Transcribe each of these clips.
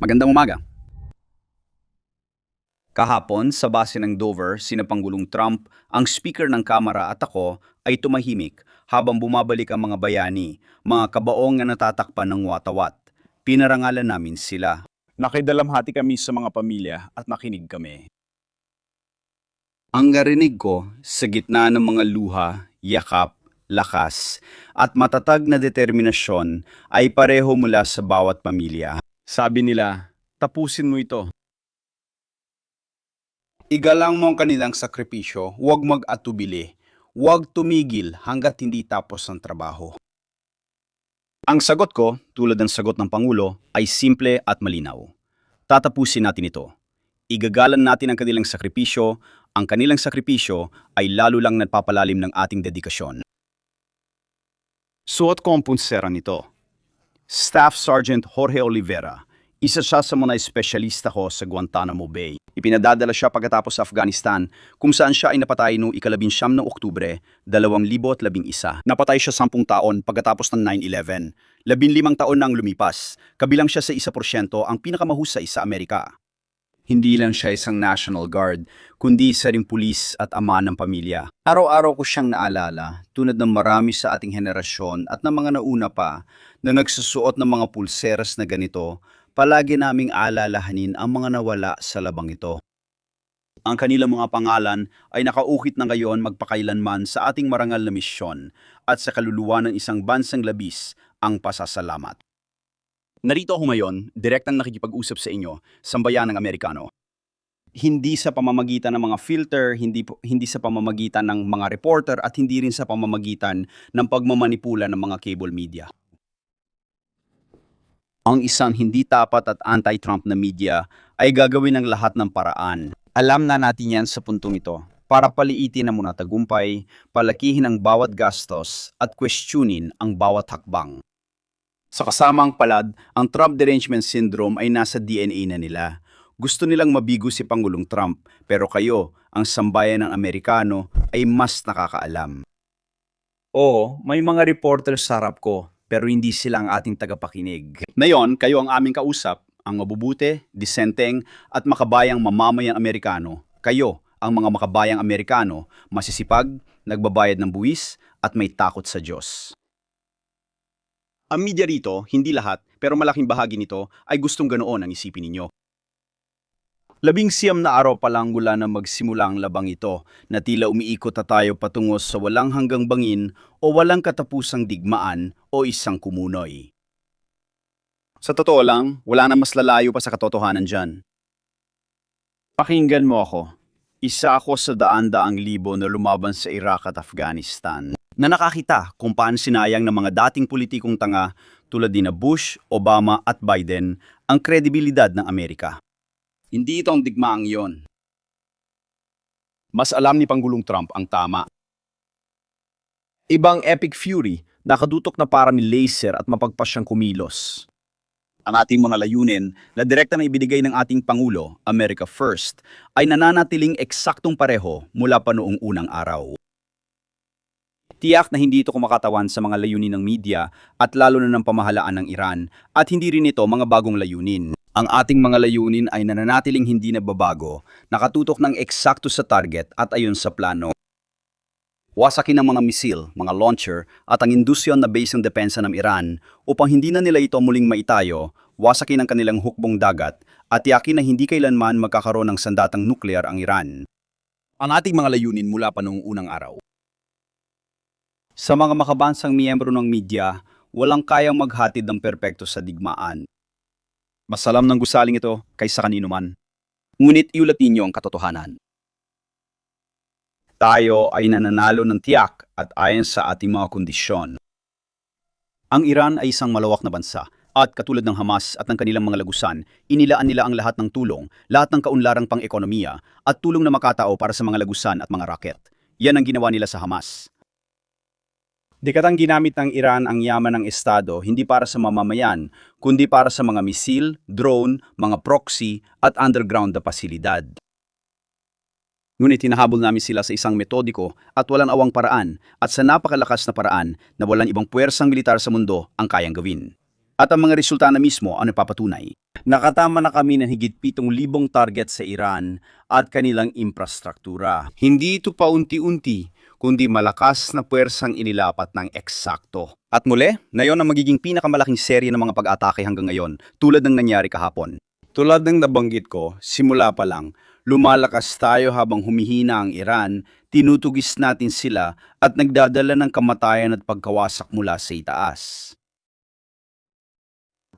Magandang umaga. Kahapon, sa base ng Dover, sina Pangulong Trump, ang speaker ng Kamara at ako ay tumahimik habang bumabalik ang mga bayani, mga kabaong na natatakpan ng watawat. Pinarangalan namin sila. Nakidalamhati kami sa mga pamilya at nakinig kami. Ang narinig ko sa gitna ng mga luha, yakap, lakas, at matatag na determinasyon ay pareho mula sa bawat pamilya. Sabi nila, tapusin mo ito. Igalang mo ang kanilang sakripisyo, huwag mag-atubili, huwag tumigil hanggat hindi tapos ang trabaho. Ang sagot ko, tulad ng sagot ng Pangulo, ay simple at malinaw. Tatapusin natin ito. Igagalan natin ang kanilang sakripisyo, ang kanilang sakripisyo ay lalo lang nagpapalalim ng ating dedikasyon. Suot ko ang punsera nito. Staff Sergeant Jorge Olivera, isa siya sa mga espesyalista ko sa Guantanamo Bay. Ipinadadala siya pagkatapos sa Afghanistan kung saan siya ay napatay noong 19 ng Oktubre, 2011. Napatay siya 10 taon pagkatapos ng 9/11. 15 taon nang lumipas. Kabilang siya sa 1% ang pinakamahusay sa Amerika. Hindi lang siya isang National Guard, kundi isa ring pulis at ama ng pamilya. Araw-araw ko siyang naalala, tulad ng marami sa ating henerasyon at ng mga nauna pa na nagsusuot ng mga pulseras na ganito, palagi naming alalahanin ang mga nawala sa labang ito. Ang kanilang mga pangalan ay nakaukit na ngayon magpakailanman sa ating marangal na misyon at sa kaluluwa ng isang bansang labis ang pasasalamat. Narito ako ngayon, direktang nakikipag-usap sa inyo, sambayanang Amerikano. Hindi sa pamamagitan ng mga filter, hindi sa pamamagitan ng mga reporter at hindi rin sa pamamagitan ng pagmamanipula ng mga cable media. Ang isang hindi tapat at anti-Trump na media ay gagawin ng lahat ng paraan. Alam na natin yan sa puntong ito para paliitin ang mga tagumpay, palakihin ang bawat gastos at questionin ang bawat hakbang. Sa kasamang palad, ang Trump derangement syndrome ay nasa DNA na nila. Gusto nilang mabigo si Pangulong Trump, pero kayo, ang sambayan ng Amerikano, ay mas nakakaalam. Oo, may mga reporter sa harap ko, pero hindi sila ang ating tagapakinig. Ngayon, kayo ang aming kausap, ang mabubuti, disenteng, at makabayang mamamayang Amerikano. Kayo, ang mga makabayang Amerikano, masisipag, nagbabayad ng buwis, at may takot sa Diyos. Ang media rito, hindi lahat, pero malaking bahagi nito ay gustong ganoon ang isipin ninyo. 19 na araw pa lang mula na magsimula ang labang ito na tila umiikot na tayo patungo sa walang hanggang bangin o walang katapusang digmaan o isang kumunoy. Sa totoo lang, wala na mas lalayo pa sa katotohanan dyan. Pakinggan mo ako. Isa ako sa daan-daang libo na lumaban sa Iraq at Afghanistan na nakakita kung paano sinayang ng mga dating politikong tanga tulad ni Bush, Obama at Biden ang kredibilidad ng Amerika. Hindi ito ang digmaang iyon. Mas alam ni Pangulong Trump ang tama. Ibang epic fury, nakadutok na para ni laser at mapagpasyang kumilos. Ang ating mga layunin na direkta na ibinigay ng ating Pangulo, America First, ay nananatiling eksaktong pareho mula pa noong unang araw. Tiyak na hindi ito kumakatawan sa mga layunin ng media at lalo na ng pamahalaan ng Iran at hindi rin ito mga bagong layunin. Ang ating mga layunin ay nananatiling hindi nagbabago, nakatutok ng eksakto sa target at ayon sa plano. Wasakin ang mga misil, mga launcher at ang industrial na base ng depensa ng Iran upang hindi na nila ito muling maitayo, wasakin ang kanilang hukbong dagat at tiyakin na hindi kailanman magkakaroon ng sandatang nuklear ang Iran. Ang ating mga layunin mula pa noong unang araw. Sa mga makabansang miyembro ng media, walang kayang maghatid ng perpekto sa digmaan. Mas alam ng gusaling ito kaysa kanino man. Ngunit iulatin niyo ang katotohanan. Tayo ay nananalo ng tiyak at ayon sa ating mga kondisyon. Ang Iran ay isang malawak na bansa at katulad ng Hamas at ng kanilang mga lagusan, inilaan nila ang lahat ng tulong, lahat ng kaunlarang pang-ekonomiya at tulong na makatao para sa mga lagusan at mga raket. Yan ang ginawa nila sa Hamas. Dekadang ginamit ng Iran ang yaman ng Estado hindi para sa mamamayan, kundi para sa mga misil, drone, mga proxy at underground na pasilidad. Ngunit hinahabol namin sila sa isang metodiko at walang awang paraan at sa napakalakas na paraan na walang ibang puwersang militar sa mundo ang kayang gawin. At ang mga resulta na mismo ang napapatunay. Nakatama na kami ng higit 7,000 target sa Iran at kanilang infrastruktura. Hindi ito paunti-unti, kundi malakas na puwersang inilapat ng eksakto. At muli, ngayon ang magiging pinakamalaking serye ng mga pag-atake hanggang ngayon, tulad ng nangyari kahapon. Tulad ng nabanggit ko, simula pa lang, lumalakas tayo habang humihina ang Iran, tinutugis natin sila at nagdadala ng kamatayan at pagkawasak mula sa itaas.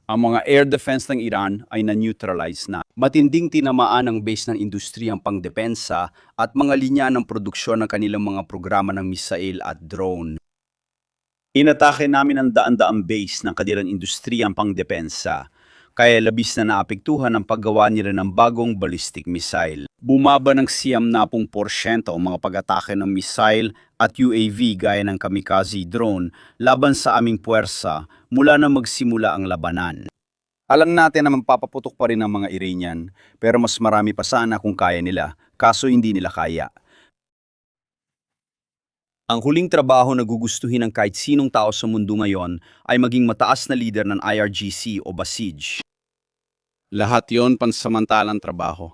Ang mga air defense ng Iran ay na-neutralize na. Matinding tinamaan ang base ng industriyang pangdepensa at mga linya ng produksyon ng kanilang mga programa ng misail at drone. Inatake namin ang daan-daang base ng kanilang industriyang pangdepensa, kaya labis na naapektuhan ang paggawa nila ng bagong ballistic missile. Bumaba ng 70% ang mga pag-atake ng missile at UAV gaya ng kamikaze drone laban sa aming puwersa mula na magsimula ang labanan. Alam natin na mapapaputok pa rin ang mga Iranian, pero mas marami pa sana kung kaya nila, kaso hindi nila kaya. Ang huling trabaho na gugustuhin ng kahit sinong tao sa mundo ngayon ay maging mataas na leader ng IRGC o Basij. Lahat yon pansamantalang trabaho.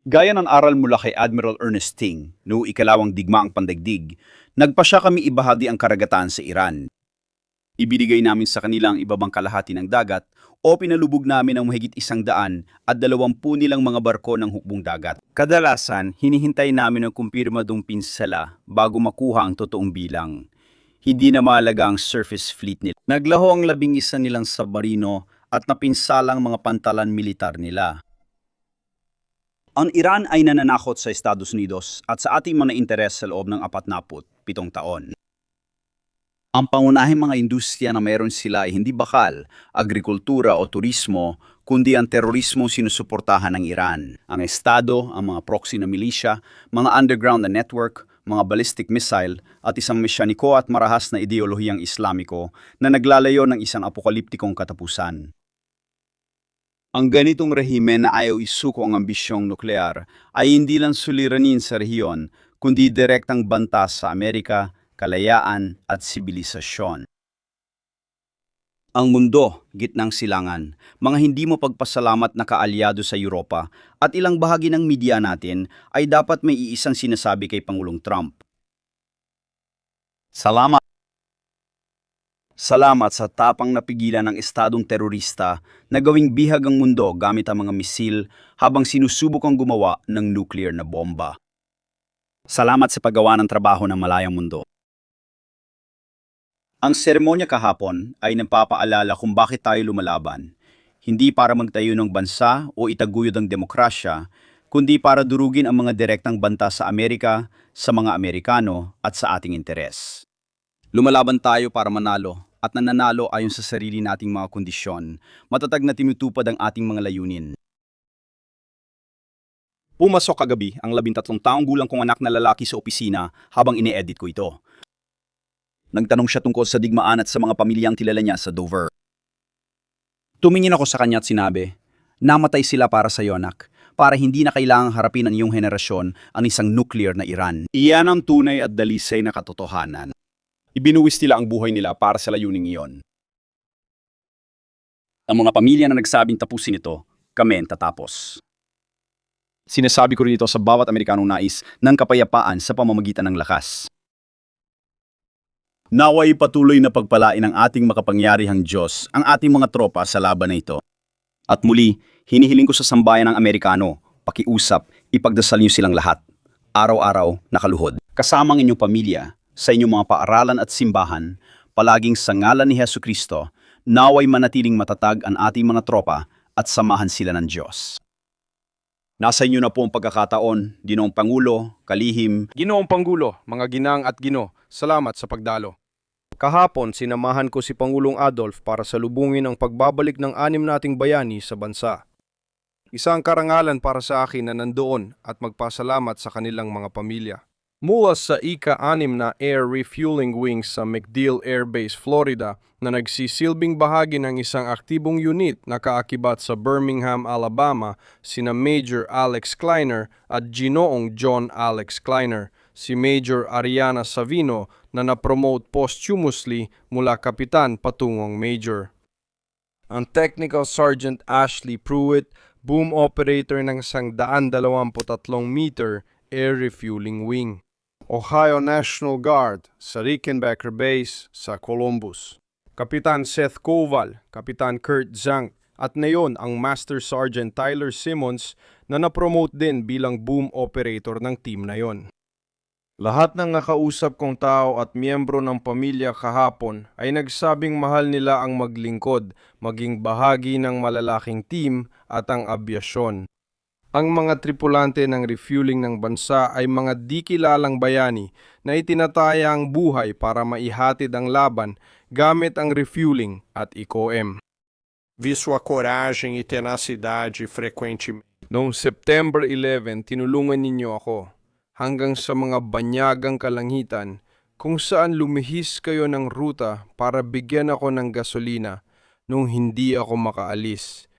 Gaya ng aral mula kay Admiral Ernest Ting, noong ikalawang digmaang pandaigdig, nagpa siya kami ibahagi ang karagatan sa Iran. Ibinigay namin sa kanila ang ibabang kalahati ng dagat o pinalubog namin ang mahigit 100 at 20 nilang mga barko ng hukbong dagat. Kadalasan, hinihintay namin ang kumpirmadong pinsala bago makuha ang totoong bilang. Hindi na mahalaga ang surface fleet nila. Naglaho ang 11 nilang submarino at napinsalang mga pantalan militar nila. Ang Iran ay nananakot sa Estados Unidos at sa ating mga interes sa loob ng 47 taon. Ang pangunahing mga industriya na meron sila ay hindi bakal, agrikultura o turismo, kundi ang terorismo sinusuportahan ng Iran. Ang Estado, ang mga proxy na milisya, mga underground na network, mga ballistic missile at isang mesyaniko at marahas na ideolohiyang Islamiko na naglalayo ng isang apokaliptikong katapusan. Ang ganitong rehimen na ayaw isuko ang ambisyong nuklear ay hindi lang suliranin sa rehiyon, kundi direktang banta sa Amerika, kalayaan at sibilisasyon. Ang mundo, gitnang silangan, mga hindi mo pagpasalamat na kaalyado sa Europa at ilang bahagi ng media natin ay dapat may iisang sinasabi kay Pangulong Trump. Salamat sa tapang napigilan ng estadong terorista na gawing bihag ang mundo gamit ang mga misil habang sinusubukang gumawa ng nuclear na bomba. Salamat sa paggawa ng trabaho ng malayang mundo. Ang seremonya kahapon ay nagpapaalala kung bakit tayo lumalaban, hindi para magtayo ng bansa o itaguyod ang demokrasya, kundi para durugin ang mga direktang banta sa Amerika, sa mga Amerikano at sa ating interes. Lumalaban tayo para manalo at nananalo ayon sa sarili nating mga kondisyon, matatag na tinutupad ang ating mga layunin. Pumasok kagabi ang 13 taong gulang kong anak na lalaki sa opisina habang ine-edit ko ito. Nagtanong siya tungkol sa digmaan at sa mga pamilyang kilala niya sa Dover. Tumingin ako sa kanya at sinabi, namatay sila para sa iyo, anak, para hindi na kailangang harapin ang iyong henerasyon ang isang nuclear na Iran. Iyan ang tunay at dalisay na katotohanan. Ibinuwis nila ang buhay nila para sa layuning iyon. Ang mga pamilya na nagsabing tapusin ito, kami ang tatapos. Sinasabi ko rin ito sa bawat Amerikanong nais ng kapayapaan sa pamamagitan ng lakas. Naway patuloy na pagpalain ng ating makapangyarihang Diyos ang ating mga tropa sa laban na ito. At muli, hinihiling ko sa sambayan ng Amerikano, pakiusap, ipagdasal niyo silang lahat. Araw-araw, nakaluhod. Kasama ang inyong pamilya, sa inyong mga paaralan at simbahan, palaging sa ngalan ni Hesukristo, naway manatiling matatag ang ating mga tropa at samahan sila ng Diyos. Nasa inyo na po ang pagkakataon, Ginoong Pangulo, Kalihim. Ginoong Pangulo, mga ginang at gino, salamat sa pagdalo. Kahapon, sinamahan ko si Pangulong Adolf para salubungin ang pagbabalik ng 6 nating bayani sa bansa. Isang karangalan para sa akin na nandoon at magpasalamat sa kanilang mga pamilya. Mula sa ika-6 na air refueling wings sa MacDill Air Base, Florida, na nagsisilbing bahagi ng isang aktibong unit na kaakibat sa Birmingham, Alabama, sina Major Alex Kleiner at Ginoong John Alex Kleiner. si Major Ariana Savino na napromote posthumously mula kapitan patungong major. Ang Technical Sergeant Ashley Pruitt, boom operator ng 123 meter air refueling wing. Ohio National Guard sa Rickenbacker Base sa Columbus. Kapitan Seth Koval, Kapitan Kurt Zank, at ngayon ang Master Sergeant Tyler Simmons na napromote din bilang boom operator ng team na yon. Lahat ng nakausap kong tao at miyembro ng pamilya kahapon ay nagsabing mahal nila ang maglingkod, maging bahagi ng malalaking team at ang abyasyon. Ang mga tripulante ng refueling ng bansa ay mga di kilalang bayani na itinataya ang buhay para maihatid ang laban gamit ang refueling at ICOM. Vi sua coragem e tenacidade frequentemente. Noong September 11, tinulungan ninyo ako hanggang sa mga banyagang kalangitan kung saan lumihis kayo ng ruta para bigyan ako ng gasolina nung hindi ako makaalis.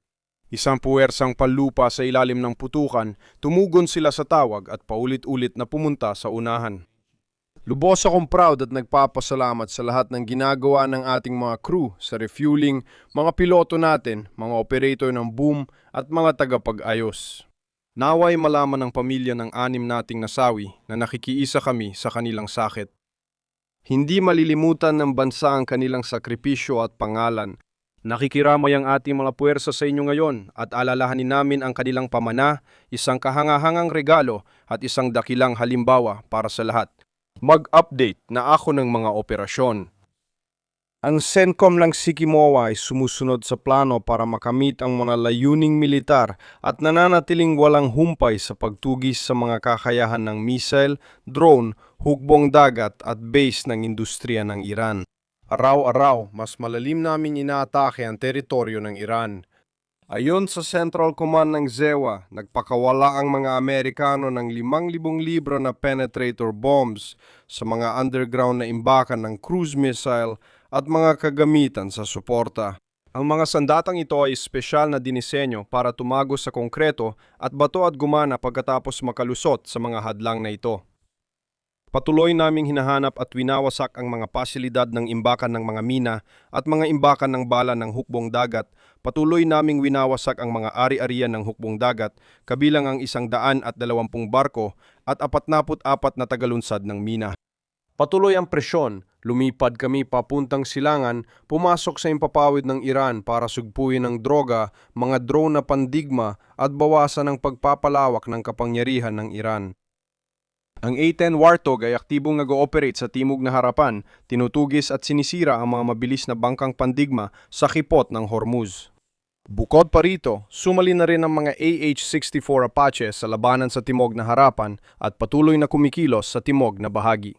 Isang puwersang palupa sa ilalim ng putukan, tumugon sila sa tawag at paulit-ulit na pumunta sa unahan. Lubos akong proud at nagpapasalamat sa lahat ng ginagawa ng ating mga crew sa refueling, mga piloto natin, mga operator ng boom at mga tagapag-ayos. Naway malaman ng pamilya ng 6 nating nasawi na nakikiisa kami sa kanilang sakit. Hindi malilimutan ng bansa ang kanilang sakripisyo at pangalan. Nakikiramay ang ating mga puwersa sa inyo ngayon at alalahanin namin ang kanilang pamana, isang kahangahangang regalo at isang dakilang halimbawa para sa lahat. Mag-update na ako ng mga operasyon. Ang CENTCOM ng Sikimowa ay sumusunod sa plano para makamit ang mga layuning militar at nananatiling walang humpay sa pagtugis sa mga kakayahan ng missile, drone, hukbong dagat at base ng industriya ng Iran. Araw-araw, mas malalim namin inaatake ang teritoryo ng Iran. Ayon sa Central Command ng ZEWA, nagpakawala ang mga Amerikano ng 5,000 libro na penetrator bombs sa mga underground na imbakan ng cruise missile at mga kagamitan sa suporta. Ang mga sandatang ito ay espesyal na dinisenyo para tumagos sa konkreto at bato at gumana pagkatapos makalusot sa mga hadlang na ito. Patuloy naming hinahanap at winawasak ang mga pasilidad ng imbakan ng mga mina at mga imbakan ng bala ng hukbong dagat. Patuloy naming winawasak ang mga ari-arian ng hukbong dagat, kabilang ang 120 barko at 44 na tagalunsad ng mina. Patuloy ang presyon, lumipad kami papuntang silangan, pumasok sa impapawid ng Iran para sugpuin ang droga, mga drone na pandigma at bawasan ang pagpapalawak ng kapangyarihan ng Iran. Ang A-10 Warthog ay aktibong nag-ooperate sa timog na harapan, tinutugis at sinisira ang mga mabilis na bangkang pandigma sa kipot ng Hormuz. Bukod pa rito, sumali na rin ang mga AH-64 Apache sa labanan sa timog na harapan at patuloy na kumikilos sa timog na bahagi.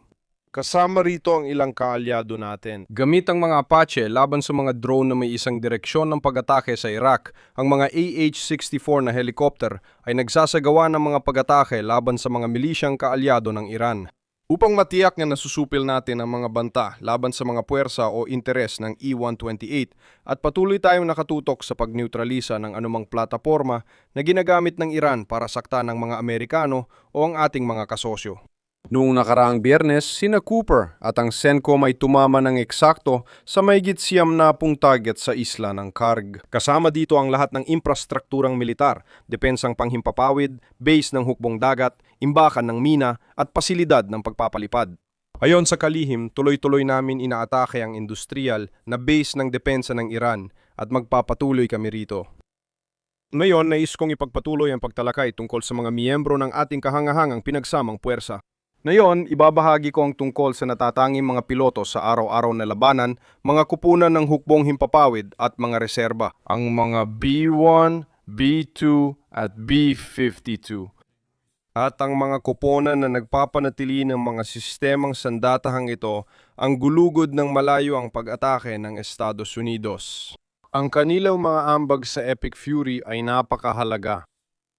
Kasama rito ang ilang kaalyado natin. Gamit ang mga Apache laban sa mga drone na may isang direksyon ng pag-atake sa Iraq, ang mga AH-64 na helicopter ay nagsasagawa ng mga pag-atake laban sa mga milisyang kaalyado ng Iran. Upang matiyak na nasusupil natin ang mga banta laban sa mga puwersa o interes ng E-128 at patuloy tayong nakatutok sa pagneutralisa ng anumang plataporma na ginagamit ng Iran para saktan ng mga Amerikano o ang ating mga kasosyo. Noong nakaraang Biyernes, sina Cooper at ang CENTCOM ay tumama ng eksakto sa mahigit 90 target sa isla ng Karg. Kasama dito ang lahat ng infrastrukturang militar, depensang panghimpapawid, base ng hukbong dagat, imbakan ng mina at pasilidad ng pagpapalipad. Ayon sa kalihim, tuloy-tuloy namin inaatake ang industrial na base ng depensa ng Iran at magpapatuloy kami rito. Ngayon, nais kong ipagpatuloy ang pagtalakay tungkol sa mga miyembro ng ating kahangahangang pinagsamang puwersa. Ngayon, ibabahagi ko ang tungkol sa natatanging mga piloto sa araw-araw na labanan, mga kupunan ng hukbong himpapawid at mga reserba, ang mga B-1, B-2 at B-52. At ang mga kuponan na nagpapanatili ng mga sistemang sandatahang ito ang gulugod ng malayo ang pag-atake ng Estados Unidos. Ang kanilang mga ambag sa Epic Fury ay napakahalaga.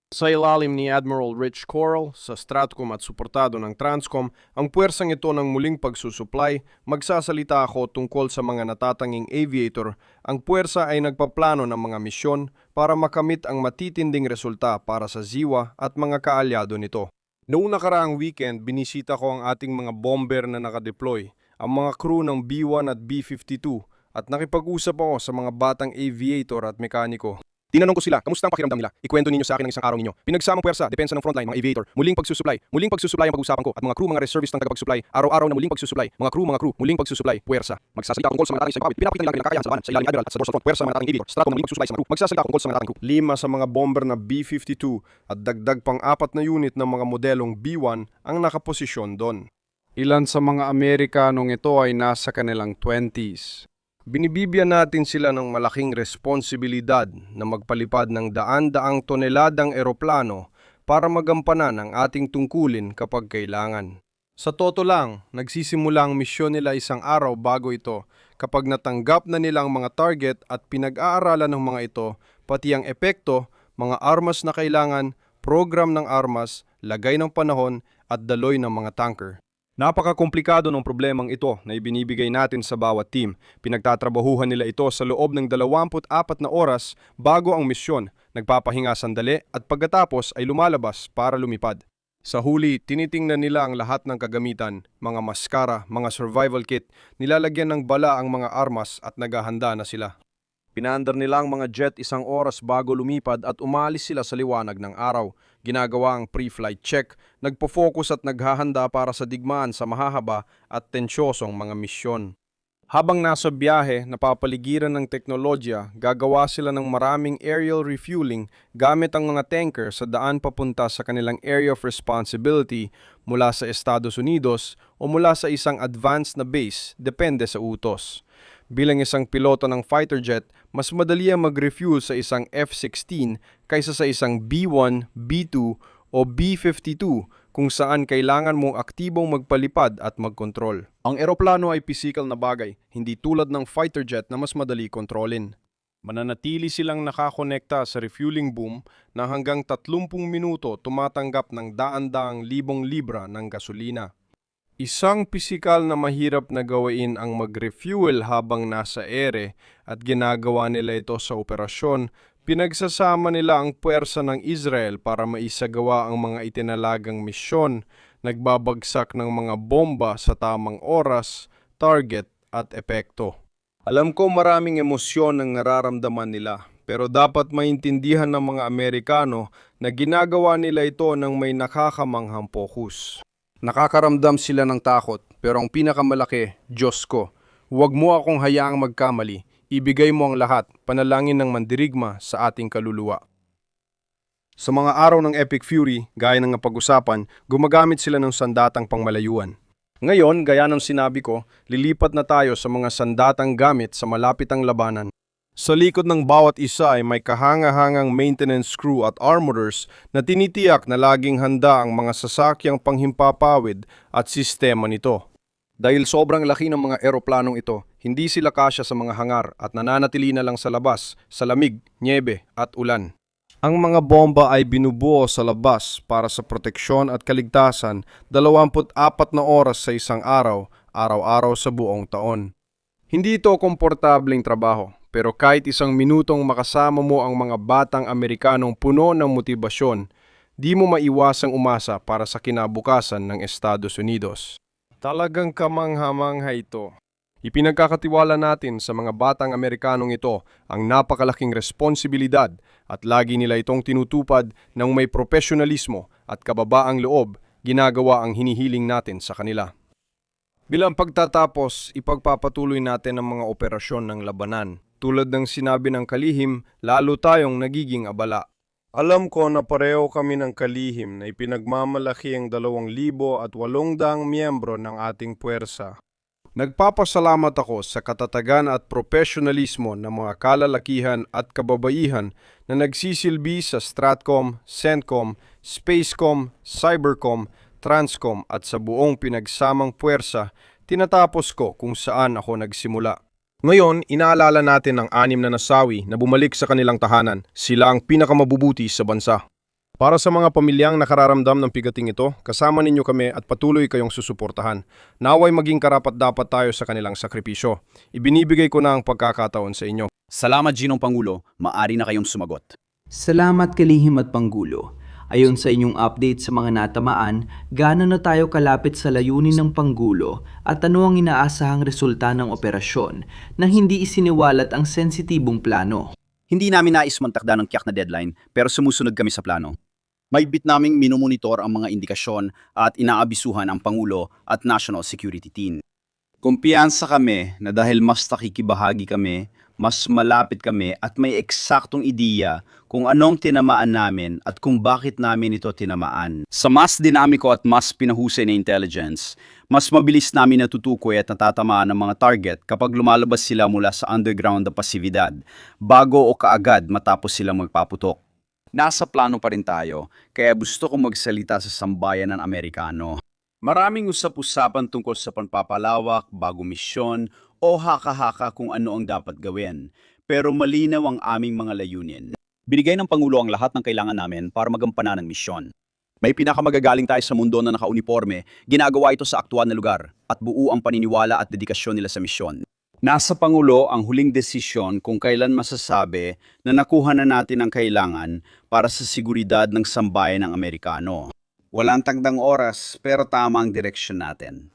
Sa ilalim ni Admiral Rich Coral, sa Stratcom at suportado ng Transcom, ang puwersang ito ng muling pagsusupply, magsasalita ako tungkol sa mga natatanging aviator. Ang puwersa ay nagpaplano ng mga misyon para makamit ang matitinding resulta para sa ZIWA at mga kaalyado nito. Noong nakaraang weekend, binisita ko ang ating mga bomber na nakadeploy, ang mga crew ng B-1 at B-52, at nakipag-usap ako sa mga batang aviator at mekaniko. Tinanong ko sila, kamusta ang pakiramdam nila? Ikwento ninyo sa akin ang isang araw ninyo. Pinagsamang puwersa, depensa ng frontline, mga aviator, muling pagsusupply ang pag-usapan ko, at mga crew, mga reservist ng tagapagsupply, araw-araw na muling pagsusupply, mga crew, muling pagsusupply, puwersa. Magsasalita tungkol sa mga dating sa ipapit, pinapakita nila ang kakayahan sa labanan, sa ilalim admiral at sa dorsal front, puwersa mga dating aviator, stratcom muling pagsusupply sa mga crew, magsasalita tungkol sa mga dating crew. 5 sa mga bomber na B-52 at dagdag pang 4 na unit ng mga modelong B-1 ang nakaposisyon doon. Ilan sa mga Amerikanong ito ay nasa kanilang 20s. Binibibigyan natin sila ng malaking responsibilidad na magpalipad ng daan-daang toneladang eroplano para magampanan ang ating tungkulin kapag kailangan. Sa toto lang, nagsisimula ang misyon nila isang araw bago ito kapag natanggap na nila ang mga target at pinag-aaralan ng mga ito, pati ang epekto, mga armas na kailangan, program ng armas, lagay ng panahon at daloy ng mga tanker. Napakakomplikado ng problemang ito na ibinibigay natin sa bawat team. Pinagtatrabahuhan nila ito sa loob ng 24 na oras bago ang misyon, nagpapahinga sandali at pagkatapos ay lumalabas para lumipad. Sa huli, tinitingnan nila ang lahat ng kagamitan, mga maskara, mga survival kit, nilalagyan ng bala ang mga armas at naghahanda na sila. Pinaandar nila ang mga jet 1 oras bago lumipad at umalis sila sa liwanag ng araw. Ginagawa ang pre-flight check, nagpo-focus at naghahanda para sa digmaan sa mahahaba at tensyosong mga misyon. Habang nasa biyahe, napapaligiran ng teknolohiya, gagawa sila ng maraming aerial refueling gamit ang mga tanker sa daan papunta sa kanilang area of responsibility mula sa Estados Unidos o mula sa isang advanced na base, depende sa utos. Bilang isang piloto ng fighter jet, mas madali ang mag-refuel sa isang F-16 kaysa sa isang B-1, B-2 o B-52 kung saan kailangan mong aktibong magpalipad at magkontrol. Ang eroplano ay physical na bagay, hindi tulad ng fighter jet na mas madali kontrolin. Mananatili silang nakakonekta sa refueling boom na hanggang 30 minuto tumatanggap ng daan-daang libong libra ng gasolina. Isang pisikal na mahirap na gawain ang mag-refuel habang nasa ere at ginagawa nila ito sa operasyon. Pinagsasama nila ang puwersa ng Israel para maisagawa ang mga itinalagang misyon, nagbabagsak ng mga bomba sa tamang oras, target at epekto. Alam ko maraming emosyon ang nararamdaman nila, pero dapat maintindihan ng mga Amerikano na ginagawa nila ito ng may nakakamanghang focus. Nakakaramdam sila ng takot, pero ang pinakamalaki, Diyos ko, huwag mo akong hayaang magkamali. Ibigay mo ang lahat, panalangin ng mandirigma sa ating kaluluwa. Sa mga araw ng Epic Fury, gaya ng napag-usapan, gumagamit sila ng sandatang pangmalayuan. Ngayon, gaya ng sinabi ko, lilipat na tayo sa mga sandatang gamit sa malapitang labanan. Sa likod ng bawat isa ay may kahanga-hangang maintenance crew at armorers na tinitiyak na laging handa ang mga sasakyang panghimpapawid at sistema nito. Dahil sobrang laki ng mga eroplanong ito, hindi sila kasya sa mga hangar at nananatili na lang sa labas, sa lamig, nyebe at ulan. Ang mga bomba ay binubuo sa labas para sa proteksyon at kaligtasan 24 na oras sa isang araw, araw-araw sa buong taon. Hindi ito komportableng trabaho. Pero kahit isang minutong makasama mo ang mga batang Amerikanong puno ng motibasyon, di mo maiwasang umasa para sa kinabukasan ng Estados Unidos. Talagang kamangha-mangha ito. Ipinagkakatiwala natin sa mga batang Amerikanong ito ang napakalaking responsibilidad at lagi nila itong tinutupad ng may profesionalismo at kababaang loob, ginagawa ang hinihiling natin sa kanila. Bilang pagtatapos, ipagpapatuloy natin ang mga operasyon ng labanan. Tulad ng sinabi ng kalihim, lalo tayong nagiging abala. Alam ko na pareho kami ng kalihim na ipinagmamalaki ang 2,800 miyembro ng ating puwersa. Nagpapasalamat ako sa katatagan at profesionalismo ng mga kalalakihan at kababaihan na nagsisilbi sa Stratcom, CENTCOM, Spacecom, Cybercom, Transcom at sa buong pinagsamang puwersa. Tinatapos ko kung saan ako nagsimula. Ngayon, inaalala natin ang 6 na nasawi na bumalik sa kanilang tahanan. Sila ang pinakamabubuti sa bansa. Para sa mga pamilyang nakararamdam ng pigating ito, kasama ninyo kami at patuloy kayong susuportahan. Naway maging karapat-dapat tayo sa kanilang sakripisyo. Ibinibigay ko na ang pagkakataon sa inyo. Salamat, Ginong Pangulo. Maari na kayong sumagot. Salamat kalihim at Panggulo. Ayon sa inyong update sa mga natamaan, gaano na tayo kalapit sa layunin ng Panggulo at ano ang inaasahang resulta ng operasyon na hindi isiniwalat ang sensitibong plano? Hindi namin nais mantakda ng tiyak na deadline pero sumusunod kami sa plano. May bit naming minomonitor ang mga indikasyon at inaabisuhan ang Pangulo at National Security Team. Kumpiyansa kami na dahil mas nakikibahagi kami, mas malapit kami at may eksaktong ideya kung anong tinamaan namin at kung bakit namin ito tinamaan. Sa mas dinamiko at mas pinahusay na intelligence, mas mabilis namin natutukoy at natatamaan ng mga target kapag lumalabas sila mula sa underground na pasividad, bago o kaagad matapos silang magpaputok. Nasa plano pa rin tayo, kaya gusto kong magsalita sa sambayan ng Amerikano. Maraming usap-usapan tungkol sa panpapalawak, bagong misyon, o haka-haka kung ano ang dapat gawin. Pero malinaw ang aming mga layunin. Binigay ng Pangulo ang lahat ng kailangan namin para magampanan ang misyon. May pinakamagagaling tayo sa mundo na nakauniforme, ginagawa ito sa aktual na lugar, at buo ang paniniwala at dedikasyon nila sa misyon. Nasa Pangulo ang huling desisyon kung kailan masasabi na nakuha na natin ang kailangan para sa seguridad ng sambayan ng Amerikano. Walang tagdang oras pero tama ang direksyon natin.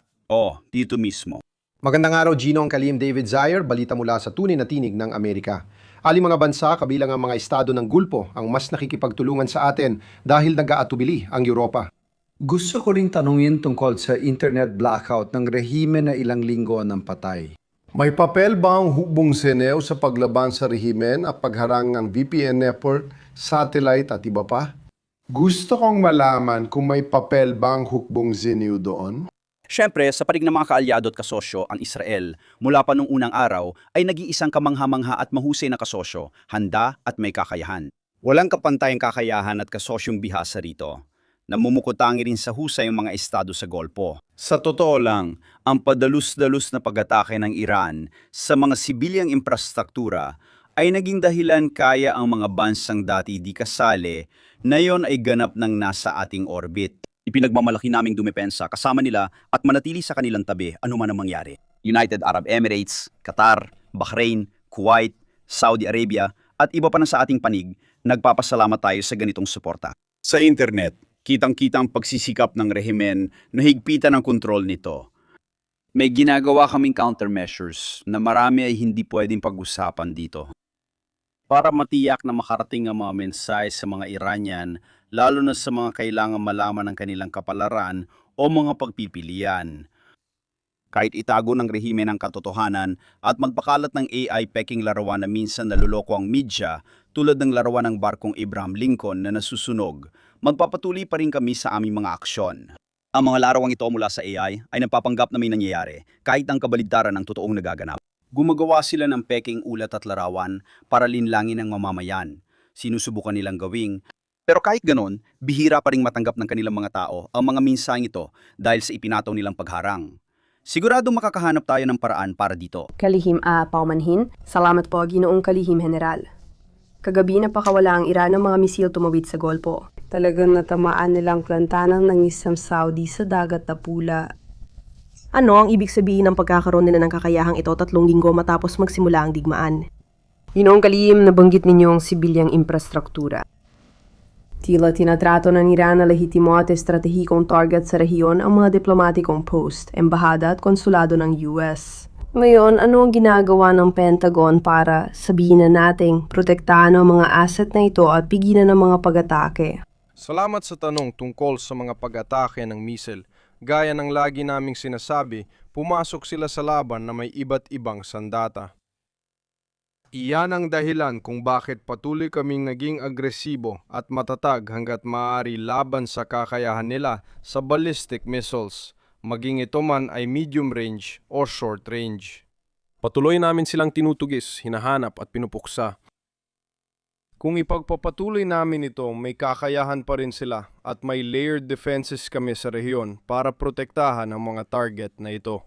Dito mismo. Magandang araw, Gino, ang Kalihim David Zayer, balita mula sa tunay na tinig ng Amerika. Aling mga bansa, kabilang ang mga estado ng Gulpo, ang mas nakikipagtulungan sa atin dahil nag-aatubili ang Europa. Gusto ko ring tanungin tungkol sa internet blackout ng rehime na ilang linggo ng patay. May papel ba ang hukbong Seneo sa paglaban sa rehimen at pagharang ng VPN network, satellite at iba pa? Gusto kong malaman kung may papel ba ang hukbong Zeneo doon. Siyempre, sa panig ng mga kaalyado at kasosyo, ang Israel, mula pa nung unang araw, ay nag-iisang kamangha-mangha at mahusay na kasosyo, handa at may kakayahan. Walang kapantayang kakayahan at kasosyong bihasa rito. Namumukutangi rin sa husay ang mga estado sa Golpo. Sa totoo lang, ang padalus-dalus na pag-atake ng Iran sa mga sibilyang infrastruktura ay naging dahilan kaya ang mga bansang dati di kasali na yon ay ganap ng nasa ating orbit. Ipinagmamalaki naming dumepensa kasama nila at manatili sa kanilang tabi anuman ang mangyari. United Arab Emirates, Qatar, Bahrain, Kuwait, Saudi Arabia at iba pa na sa ating panig, nagpapasalamat tayo sa ganitong suporta. Sa internet, kitang-kita ang pagsisikap ng rehimen na higpitan ang kontrol nito. May ginagawa kaming countermeasures na marami ay hindi pwedeng pag-usapan dito. Para matiyak na makarating ang mga mensahe sa mga Iranian, lalo na sa mga kailangan malaman ng kanilang kapalaran o mga pagpipilian. Kahit itago ng rehimen ang katotohanan at magpakalat ng AI peking larawan na minsan naluloko ang media tulad ng larawan ng barkong Abraham Lincoln na nasusunog, magpapatuloy pa rin kami sa aming mga aksyon. Ang mga larawang ito mula sa AI ay nagpapanggap na may nangyayari kahit ang kabaligtaran ng totoong nagaganap. Gumagawa sila ng peking ulat at larawan para linlangin ang mamamayan. Sinusubukan nilang gawing. Pero kahit ganon, bihira pa ring matanggap ng kanilang mga tao ang mga minsang ito dahil sa ipinataw nilang pagharang. Siguradong makakahanap tayo ng paraan para dito. Kalihim paumanhin. Salamat po, Ginoong Kalihim General. Kagabi napakawala ang Iran ng mga misil tumawid sa Golpo. Talagang natamaan nilang plantanan ng isang Saudi sa dagat na pula. Ano ang ibig sabihin ng pagkakaroon nila ng kakayahang ito 3 linggo matapos magsimula ang digmaan? Ginoong Kalihim, nabanggit ninyo ang sibilyang infrastruktura. Tila tinatrato ng Iran na lehitimo at estratehikong target sa rehiyon ang mga diplomatikong post, embahada at konsulado ng US. Ngayon, ano ang ginagawa ng Pentagon para sabihin na nating protektahan ang mga asset na ito at pigilan ang mga pag-atake? Salamat sa tanong tungkol sa mga pag-atake ng misil. Gaya ng lagi naming sinasabi, pumasok sila sa laban na may iba't ibang sandata. Iyan ang dahilan kung bakit patuloy kaming naging agresibo at matatag hanggat maaari laban sa kakayahan nila sa ballistic missiles, maging ito man ay medium range o short range. Patuloy namin silang tinutugis, hinahanap at pinupuksa. Kung ipagpapatuloy namin ito, may kakayahan pa rin sila at may layered defenses kami sa rehiyon para protektahan ang mga target na ito.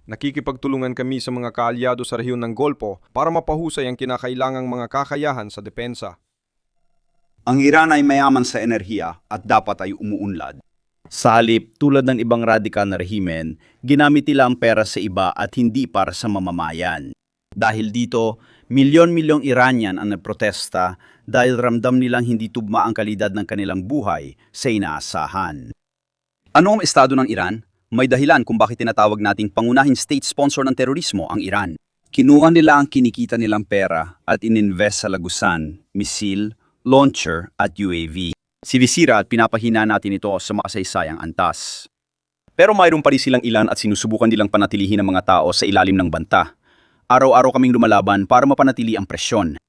Nakikipagtulungan kami sa mga kaalyado sa rehiyon ng Golpo para mapahusay ang kinakailangang mga kakayahan sa depensa. Ang Iran ay mayaman sa enerhiya at dapat ay umuunlad. Sa halip, tulad ng ibang radikal na rehimen, ginamit nila ang pera sa iba at hindi para sa mamamayan. Dahil dito, Milyon-milyong Iranian ang nagprotesta dahil ramdam nilang hindi tugma ang kalidad ng kanilang buhay sa inaasahan. Ano ang estado ng Iran? May dahilan kung bakit tinatawag nating pangunahing state sponsor ng terorismo ang Iran. Kinuha nila ang kinikita nilang pera at ininvest sa lagusan, misil, launcher at UAV. Sinisira at pinapahina natin ito sa makasaysayang antas. Pero mayroon pa rin silang ilan at sinusubukan nilang panatilihin ang mga tao sa ilalim ng banta. Araw-araw kaming lumalaban para mapanatili ang presyon.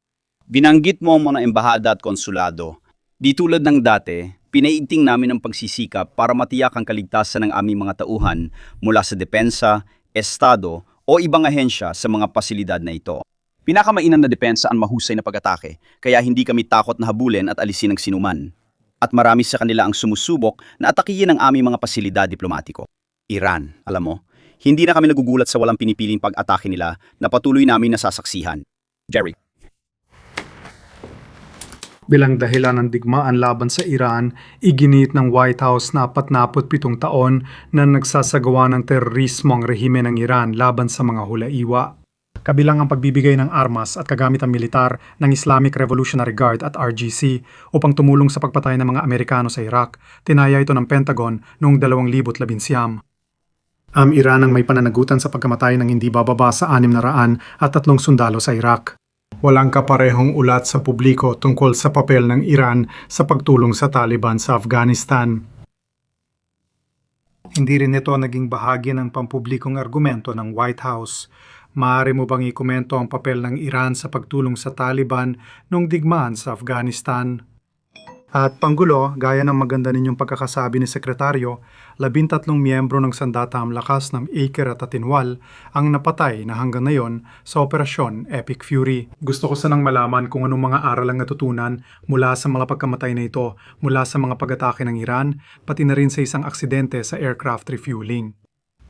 Binanggit mo ang mga embahada at konsulado. Di tulad ng dati, pinaiigting namin ang pagsisikap para matiyak ang kaligtasan ng aming mga tauhan mula sa depensa, estado o ibang ahensya sa mga pasilidad na ito. Pinakamainam na depensa ang mahusay na pag-atake, kaya hindi kami takot na habulin at alisin ang sinuman. At marami sa kanila ang sumusubok na atakihin ang aming mga pasilidad diplomatiko. Iran, alam mo, hindi na kami nagugulat sa walang pinipiling pag-atake nila na patuloy namin nasasaksihan. Jerry. Bilang dahilan ng digmaan laban sa Iran, iginit ng White House na 47 taon na nagsasagawa ng terorismo ang rehimen ng Iran laban sa mga hulaiwa. Kabilang ang pagbibigay ng armas at kagamitan militar ng Islamic Revolutionary Guard at RGC upang tumulong sa pagpatay ng mga Amerikano sa Iraq. Tinaya ito ng Pentagon noong 2019. Ang Iran ang may pananagutan sa pagkamatay ng hindi bababa sa 600 at 3 sundalo sa Iraq. Walang kaparehong ulat sa publiko tungkol sa papel ng Iran sa pagtulong sa Taliban sa Afghanistan. Hindi rin ito naging bahagi ng pampublikong argumento ng White House. Maaari mo bang ikomento ang papel ng Iran sa pagtulong sa Taliban noong digmaan sa Afghanistan? At panggulo, gaya ng maganda ninyong pagkakasabi ni Sekretaryo, 13 miyembro ng sandatahang lakas ng Acre at Atinwal ang napatay na hanggang ngayon sa Operasyon Epic Fury. Gusto ko sanang malaman kung anong mga aral ang natutunan mula sa mga pagkamatay na ito, mula sa mga pag-atake ng Iran, pati na rin sa isang aksidente sa aircraft refueling.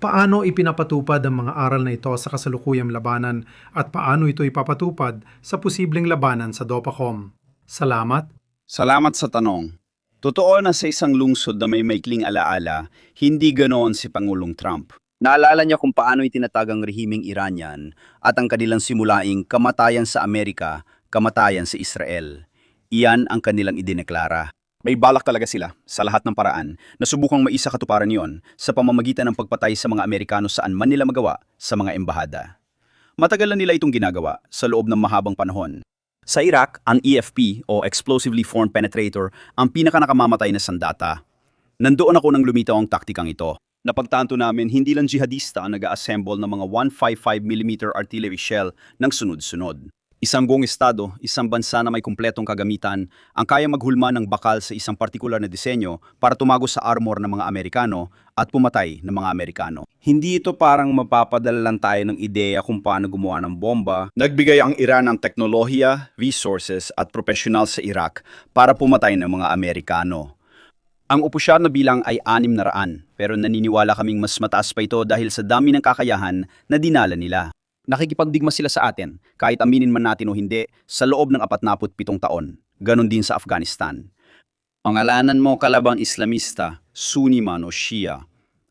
Paano ipinapatupad ang mga aral na ito sa kasalukuyang labanan at paano ito ipapatupad sa posibleng labanan sa DOPACOM? Salamat. Salamat sa tanong. Totoo na sa isang lungsod na may maikling alaala, hindi ganoon si Pangulong Trump. Naalala niya kung paano itinatag ang rehimeng Iranian at ang kanilang simulaing kamatayan sa Amerika, kamatayan sa Israel. Iyan ang kanilang idineklara. May balak talaga sila, sa lahat ng paraan, na subukang maisa katuparan yon sa pamamagitan ng pagpatay sa mga Amerikano saan man nila magawa sa mga embahada. Matagal na nila itong ginagawa sa loob ng mahabang panahon. Sa Iraq, ang EFP o Explosively Formed Penetrator ang pinakanakamamatay na sandata. Nandoon ako nang lumitaw ang taktikang ito. Napagtanto namin hindi lang jihadista ang nag-assemble ng mga 155mm artillery shell ng sunod-sunod. Isang buong estado, isang bansa na may kumpletong kagamitan, ang kaya maghulma ng bakal sa isang partikular na disenyo para tumago sa armor ng mga Amerikano at pumatay ng mga Amerikano. Hindi ito parang mapapadala lang tayo ng ideya kung paano gumawa ng bomba. Nagbigay ang Iran ng teknolohiya, resources at profesional sa Iraq para pumatay ng mga Amerikano. Ang opisyal na bilang ay 600, pero naniniwala kaming mas mataas pa ito dahil sa dami ng kakayahan na dinala nila. Nakikipagdigma sila sa atin, kahit aminin man natin o hindi, sa loob ng 47 taon. Ganon din sa Afghanistan. Pangalanan mo kalabang Islamista, Sunni man o Shia.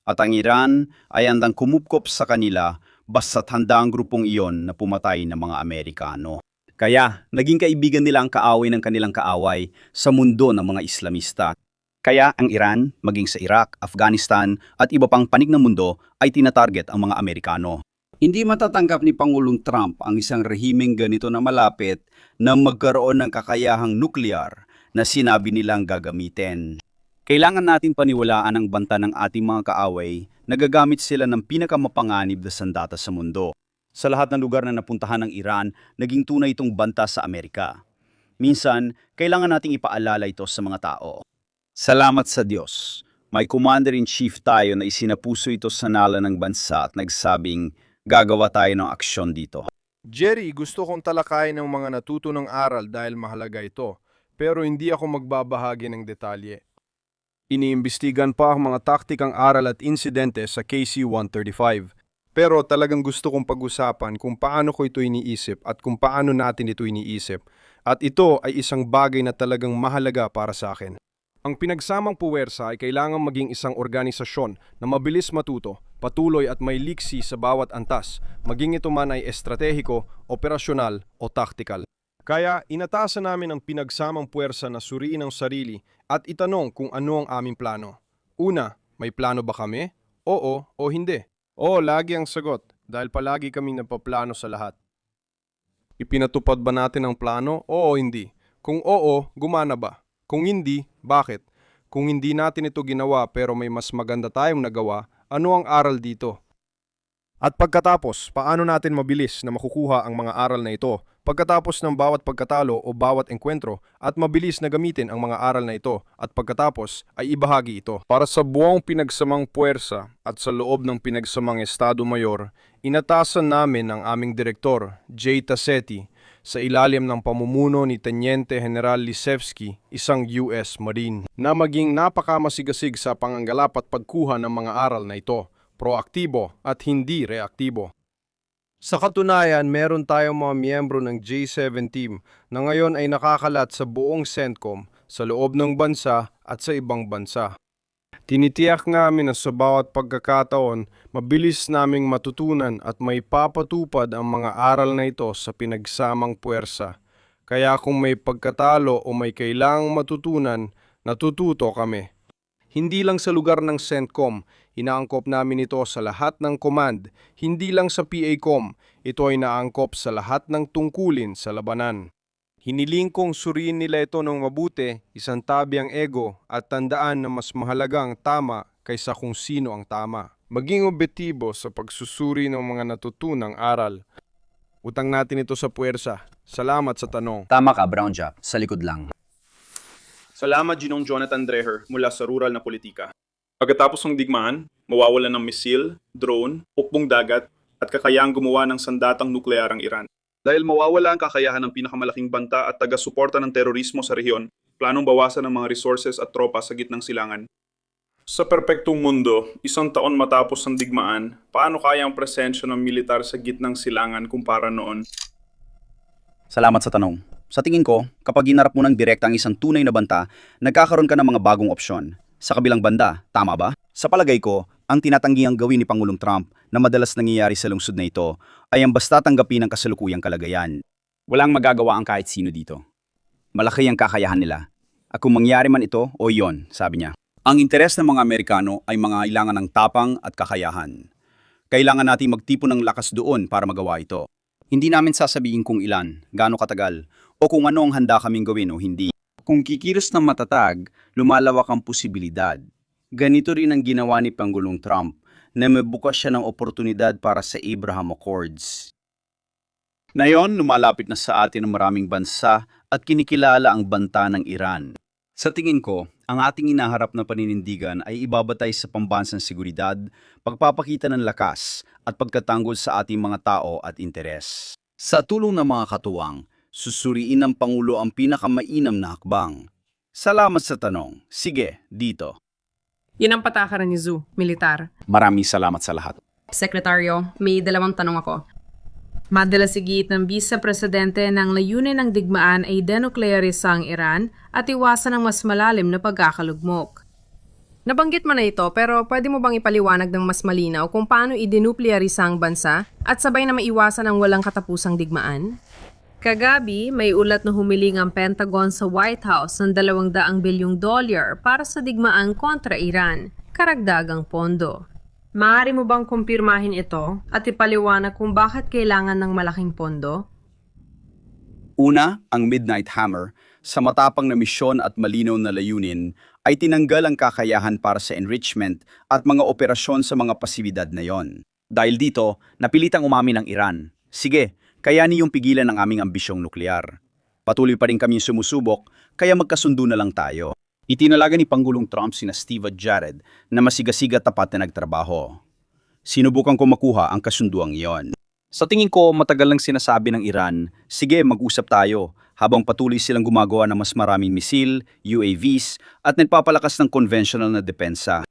At ang Iran ay handang kumupkop sa kanila basta't handa ang grupong iyon na pumatay ng mga Amerikano. Kaya, naging kaibigan nila ang kaaway ng kanilang kaaway sa mundo ng mga Islamista. Kaya ang Iran, maging sa Iraq, Afghanistan at iba pang panig ng mundo ay tinatarget ang mga Amerikano. Hindi matatanggap ni Pangulong Trump ang isang rehimeng ganito na malapit na magkaroon ng kakayahang nuklear na sinabi nilang gagamitin. Kailangan natin paniwalaan ang banta ng ating mga kaaway na gagamit sila ng pinakamapanganib na sandata sa mundo. Sa lahat ng lugar na napuntahan ng Iran, naging tunay itong banta sa Amerika. Minsan, kailangan nating ipaalala ito sa mga tao. Salamat sa Diyos. May Commander-in-Chief tayo na isinapuso ito sa nala ng bansa at nagsabing, gagawa tayo ng aksyon dito. Jerry, gusto kong talakayin ng mga natutunang aral dahil mahalaga ito, pero hindi ako magbabahagi ng detalye. Iniimbestigan pa ang mga taktikang aral at insidente sa KC-135. Pero talagang gusto kong pag-usapan kung paano ko ito iniisip at kung paano natin ito iniisip. At ito ay isang bagay na talagang mahalaga para sa akin. Ang pinagsamang puwersa ay kailangang maging isang organisasyon na mabilis matuto patuloy at may liksi sa bawat antas, maging ito man ay estratehiko, operasyonal o taktikal. Kaya inatasan namin ang pinagsamang puwersa na suriin ang sarili at itanong kung ano ang aming plano. Una, may plano ba kami? Oo o hindi? Oo, lagi ang sagot dahil palagi kaming napaplano sa lahat. Ipinatupad ba natin ang plano? Oo o hindi? Kung oo, gumana ba? Kung hindi, bakit? Kung hindi natin ito ginawa pero may mas maganda tayong nagawa, ano ang aral dito? At pagkatapos, paano natin mabilis na makukuha ang mga aral na ito pagkatapos ng bawat pagkatalo o bawat engkwentro at mabilis na gamitin ang mga aral na ito at pagkatapos ay ibahagi ito. Para sa buong pinagsamang puwersa at sa loob ng pinagsamang Estado Mayor, inatasan namin ang aming direktor, Jay Tassetti, sa ilalim ng pamumuno ni Teniente General Lisevsky, isang US Marine, na maging napakamasigasig sa panganggalap at pagkuha ng mga aral na ito, proaktibo at hindi reaktibo. Sa katunayan, meron tayong mga miyembro ng J7 team na ngayon ay nakakalat sa buong CENTCOM sa loob ng bansa at sa ibang bansa. Tinitiyak namin na sa bawat pagkakataon, mabilis naming matutunan at may papatupad ang mga aral na ito sa pinagsamang puwersa. Kaya kung may pagkatalo o may kailangang matutunan, natututo kami. Hindi lang sa lugar ng CENTCOM, inaangkop namin ito sa lahat ng command. Hindi lang sa PACOM, ito ay naangkop sa lahat ng tungkulin sa labanan. Hiniling kong suriin nila ito ng mabuti, isang tabi ang ego at tandaan na mas mahalaga ang tama kaysa kung sino ang tama. Maging objektibo sa pagsusuri ng mga natutunang aral. Utang natin ito sa puwersa. Salamat sa tanong. Tama ka, Brown Jack. Sa likod lang. Salamat Ginong Jonathan Dreher mula sa Rural na Politika. Pagkatapos ng digmaan, mawawalan ng misil, drone, hukbong dagat at kakayahang gumawa ng sandatang nuklear ang Iran. Dahil mawawala ang kakayahan ng pinakamalaking banta at taga-suporta ng terorismo sa rehiyon, planong bawasan ang mga resources at tropa sa gitnang silangan. Sa perpektong mundo, 1 taon matapos ang digmaan, paano kaya ang presensya ng militar sa gitnang silangan kumpara noon? Salamat sa tanong. Sa tingin ko, kapag ginarap mo ng direkta ang isang tunay na banta, nagkakaroon ka ng mga bagong opsyon. Sa kabilang banda, tama ba? Sa palagay ko, ang tinatanggiang gawin ni Pangulong Trump na madalas nangyayari sa lungsod na ito ay ang basta tanggapin ang kasalukuyang kalagayan. Walang magagawa ang kahit sino dito. Malaki ang kakayahan nila. At kung mangyari man ito o iyon, sabi niya. Ang interes ng mga Amerikano ay mga ilangan ng tapang at kakayahan. Kailangan natin magtipon ng lakas doon para magawa ito. Hindi namin sasabihin kung ilan, gaano katagal, o kung ano ang handa kaming gawin o hindi. Kung kikilos ng matatag, lumalawak ang posibilidad. Ganito rin ang ginawa ni Pangulong Trump na mabukas siya ng oportunidad para sa Abraham Accords. Ngayon, lumalapit na sa atin ang maraming bansa at kinikilala ang banta ng Iran. Sa tingin ko, ang ating inaharap na paninindigan ay ibabatay sa pambansang seguridad, pagpapakita ng lakas at pagkatanggol sa ating mga tao at interes. Sa tulong ng mga katuwang, susuriin ng Pangulo ang pinakamainam na hakbang. Salamat sa tanong. Sige, dito. Yun ang patakaran ni Zhu, militar. Maraming salamat sa lahat. Sekretaryo, may 2 tanong ako. Madalasigit ng Vice-Presidente ng layunin ng digmaan ay denuklearisa ang Iran at iwasan ang mas malalim na pagkakalugmok. Nabanggit mo na ito pero pwede mo bang ipaliwanag ng mas malinaw kung paano idinuklearisa ang bansa at sabay na maiwasan ang walang katapusang digmaan? Kagabi, may ulat na humiling ang Pentagon sa White House ng $200 bilyong para sa digmaan kontra Iran, karagdagang pondo. Maaari mo bang kumpirmahin ito at ipaliwanag kung bakit kailangan ng malaking pondo? Una, ang Midnight Hammer, sa matapang na misyon at malinaw na layunin, ay tinanggal ang kakayahan para sa enrichment at mga operasyon sa mga pasibidad na yon. Dahil dito, napilitang umamin ang Iran. Sige, kaya niyong pigilan ang aming ambisyong nuklear. Patuloy pa rin kami sumusubok, kaya magkasundo na lang tayo. Itinalaga ni Pangulong Trump sina Steve at Jared na masigasiga tapat na nagtrabaho. Sinubukan ko makuha ang kasunduang iyon. Sa tingin ko, matagal lang sinasabi ng Iran, sige mag-usap tayo, habang patuloy silang gumagawa ng mas maraming misil, UAVs, at nagpapalakas ng conventional na depensa.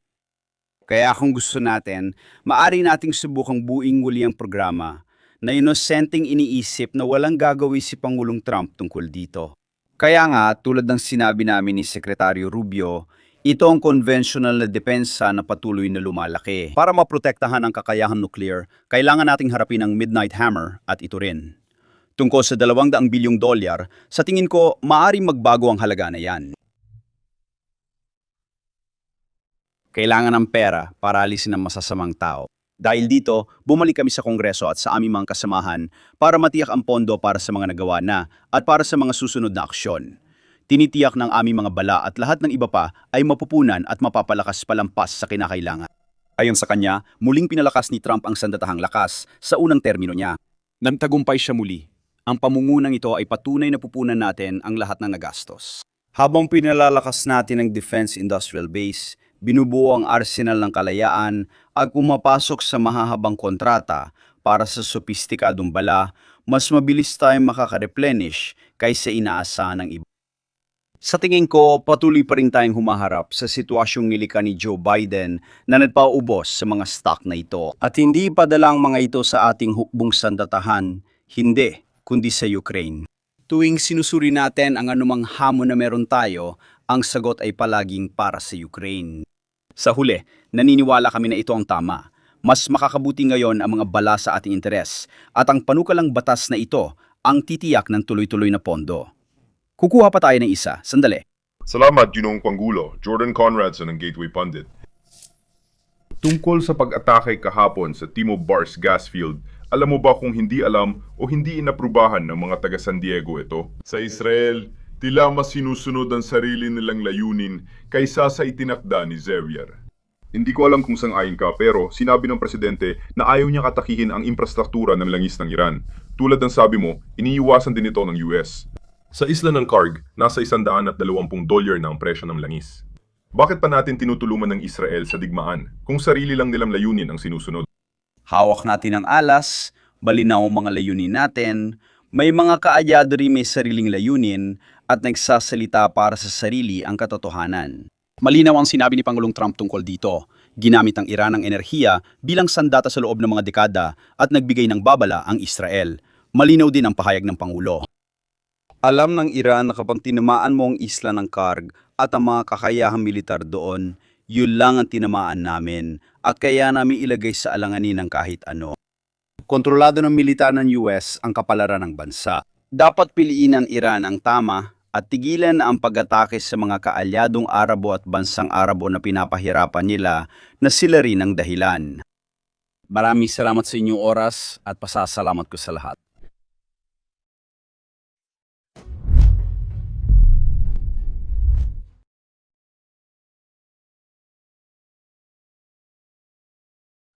Kaya kung gusto natin, maaari nating subukang buing muli ang programa na inosenteng iniisip na walang gagawin si Pangulong Trump tungkol dito. Kaya nga, tulad ng sinabi namin ni Sekretaryo Rubio, Ito ang conventional na depensa na patuloy na lumalaki. Para maprotektahan ang kakayahan nuclear, kailangan nating harapin ang Midnight Hammer at ito rin. Tungkol sa $200 bilyong, sa tingin ko, maaaring magbago ang halaga na yan. Kailangan ng pera para alisin ang masasamang tao. Dahil dito, bumalik kami sa Kongreso at sa aming mga kasamahan para matiyak ang pondo para sa mga nagawa na at para sa mga susunod na aksyon. Tinitiyak ng aming mga bala at lahat ng iba pa ay mapupunan at mapapalakas palampas sa kinakailangan. Ayon sa kanya, muling pinalakas ni Trump ang sandatahang lakas sa unang termino niya. Nagtagumpay siya muli. Ang pamungunang ito ay patunay na pupunan natin ang lahat ng nagastos. Habang pinalalakas natin ang Defense Industrial Base, binubuo ang arsenal ng kalayaan at pumapasok sa mahahabang kontrata para sa sopistikadong bala, mas mabilis tayong makaka-replenish kaysa inaasahan ng iba. Sa tingin ko, patuloy pa rin tayong humaharap sa sitwasyong nilika ni Joe Biden na nagpaubos sa mga stock na ito. At hindi padala ang mga ito sa ating hukbong sandatahan, hindi, kundi sa Ukraine. Tuwing sinusuri natin ang anumang hamon na meron tayo, ang sagot ay palaging para sa Ukraine. Sa huli, naniniwala kami na ito ang tama. Mas makakabuti ngayon ang mga bala sa ating interes at ang panukalang batas na ito ang titiyak ng tuloy-tuloy na pondo. Kukuha pa tayo ng isa. Sandali. Salamat, Ginoong Pangulo. Jordan Conradson ng Gateway Pundit. Tungkol sa pag-atake kahapon sa Timo Bars gas field, alam mo ba kung hindi alam o hindi inaprubahan ng mga taga San Diego ito? Sa Israel, tila mas sinusunod ang sarili nilang layunin kaysa sa itinakda ni Xavier. Hindi ko alam kung sang-ayon ka pero sinabi ng presidente na ayaw niya katakihin ang infrastruktura ng langis ng Iran. Tulad ng sabi mo, iniiwasan din ito ng US. Sa isla ng Karg, nasa $120 na ang presyo ng langis. Bakit pa natin tinutulungan ng Israel sa digmaan kung sarili lang nilang layunin ang sinusunod? Hawak natin ang alas, balinaw ang mga layunin natin, may mga kaalyado rin may sariling layunin at nagsasalita para sa sarili ang katotohanan. Malinaw ang sinabi ni Pangulong Trump tungkol dito. Ginamit ang Iran ang enerhiya bilang sandata sa loob ng mga dekada at nagbigay ng babala ang Israel. Malinaw din ang pahayag ng Pangulo. Alam ng Iran na kapag tinamaan mo ang isla ng Karg at ang mga kakayahang militar doon, yun lang ang tinamaan namin at kaya namin ilagay sa alanganin ng kahit ano. Kontrolado ng militar ng US ang kapalaran ng bansa. Dapat piliin ng Iran ang tama at tigilan ang pag-atake sa mga kaalyadong Arabo at bansang Arabo na pinapahirapan nila na sila rin ang dahilan. Maraming salamat sa inyong oras at pasasalamat ko sa lahat.